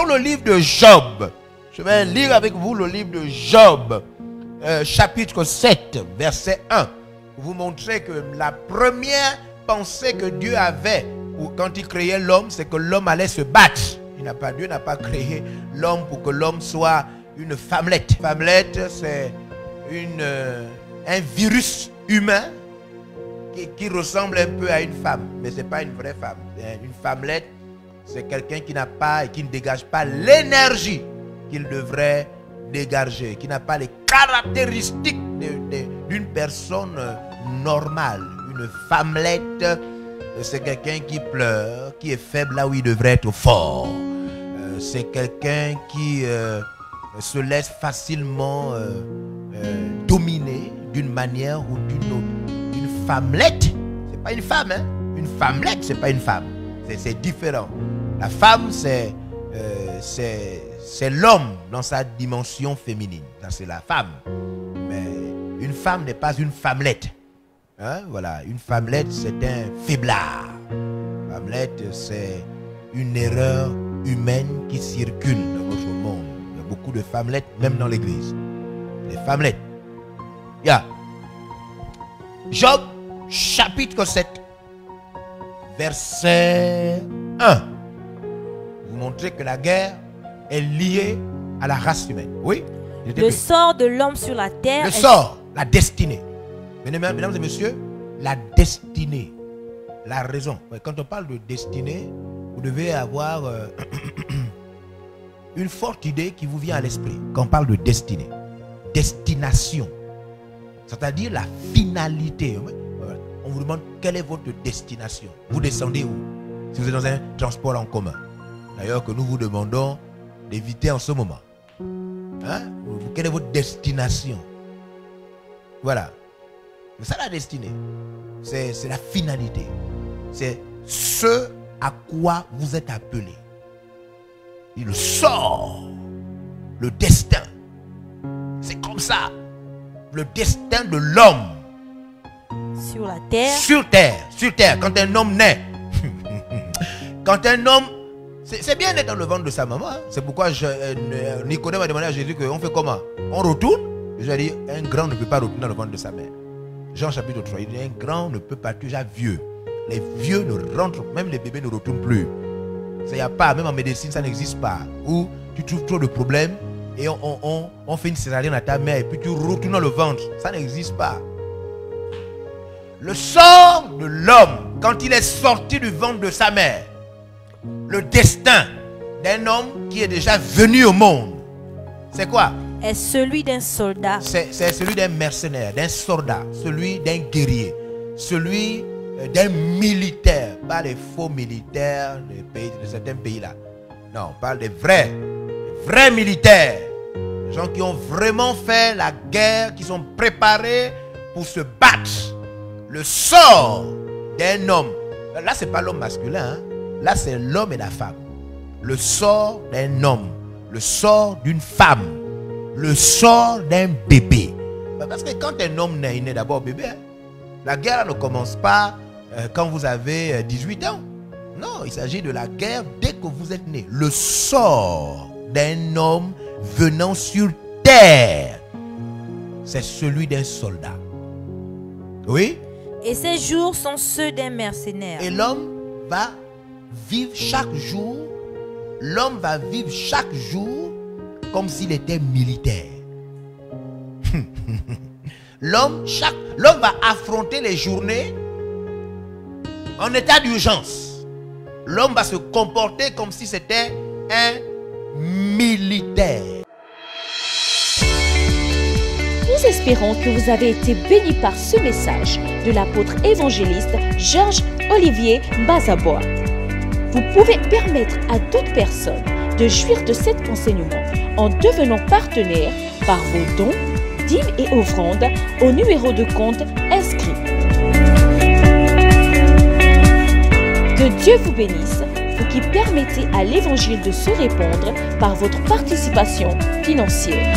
le livre de Job. Je vais lire avec vous le livre de Job, chapitre 7, verset 1. Pour vous montrer que la première pensée que Dieu avait quand il créait l'homme, c'est que l'homme allait se battre. Dieu n'a pas créé l'homme pour que l'homme soit une femmelette. Femmelette, c'est un virus humain qui ressemble un peu à une femme, mais ce n'est pas une vraie femme. Une femmelette, c'est quelqu'un qui n'a pas et qui ne dégage pas l'énergie qu'il devrait dégager, qui n'a pas les caractéristiques d'une personne normale. Une femmelette, c'est quelqu'un qui pleure, qui est faible là où il devrait être fort. C'est quelqu'un qui se laisse facilement dominer d'une manière ou d'une autre. Une femmelette, c'est pas une femme, hein? Une femmelette, c'est pas une femme. C'est différent. La femme, c'est l'homme dans sa dimension féminine. Ça, c'est la femme. Mais une femme n'est pas une femmelette. Hein? Voilà, une femmelette, c'est un faiblard. Une femmelette, c'est une erreur humaine qui circule dans notre monde. Il y a beaucoup de femmelettes, même dans l'église. Les femmelettes. Job, chapitre 7, verset 1. Vous montrez que la guerre est liée à la race humaine. Oui? Le sort de l'homme sur la terre. Le sort, la destinée. Mesdames et messieurs, la destinée, la raison. Quand on parle de destinée, vous devez avoir une forte idée qui vous vient à l'esprit quand on parle de destinée. Destination, c'est-à-dire la finalité. On vous demande quelle est votre destination. Vous descendez où? Si vous êtes dans un transport en commun. D'ailleurs que nous vous demandons d'éviter en ce moment. Hein? Quelle est votre destination? Voilà. C'est ça la destinée. C'est la finalité. C'est ce à quoi vous êtes appelé. Et le sort, le destin. C'est comme ça. Le destin de l'homme. Sur la terre. Sur terre. Sur terre. Quand un homme naît. Quand un homme. C'est bien d'être dans le ventre de sa maman. Hein. C'est pourquoi Nicodème a demandé à Jésus qu'on fait comment? On retourne? Jésus a dit un grand ne peut pas retourner dans le ventre de sa mère. Jean chapitre 3, il dit un grand ne peut pas, déjà vieux. Les vieux ne rentrent, même les bébés ne retournent plus. Ça n'y a pas, même en médecine, ça n'existe pas. Où tu trouves trop de problèmes et on fait une césarienne à ta mère et puis tu retournes dans le ventre. Ça n'existe pas. Le sort de l'homme, quand il est sorti du ventre de sa mère, le destin d'un homme qui est déjà venu au monde, c'est quoi? Est celui d'un soldat. C'est celui d'un mercenaire, d'un soldat, celui d'un guerrier, celui d'un militaire, pas les faux militaires de certains pays là. Non, on parle des vrais militaires, des gens qui ont vraiment fait la guerre, qui sont préparés pour se battre. Le sort d'un homme, là c'est pas l'homme masculin, hein? Là c'est l'homme et la femme. Le sort d'un homme, le sort d'une femme, le sort d'un bébé. Parce que quand un homme naît, il naît d'abord bébé. Hein? La guerre ne commence pas quand vous avez 18 ans. Non, il s'agit de la guerre dès que vous êtes né. Le sort d'un homme venant sur terre, c'est celui d'un soldat. Oui? Et ces jours sont ceux d'un mercenaire. Et l'homme va vivre chaque jour. L'homme va vivre chaque jour comme s'il était militaire. L'homme va affronter les journées en état d'urgence. L'homme va se comporter comme si c'était un militaire. Nous espérons que vous avez été bénis par ce message de l'apôtre évangéliste Georges Olivier Bazabois. Vous pouvez permettre à d'autres personnes de jouir de cet enseignement en devenant partenaire par vos dons, dîmes et offrandes au numéro de compte inscrit. Que Dieu vous bénisse, vous qui permettez à l'évangile de se répandre par votre participation financière.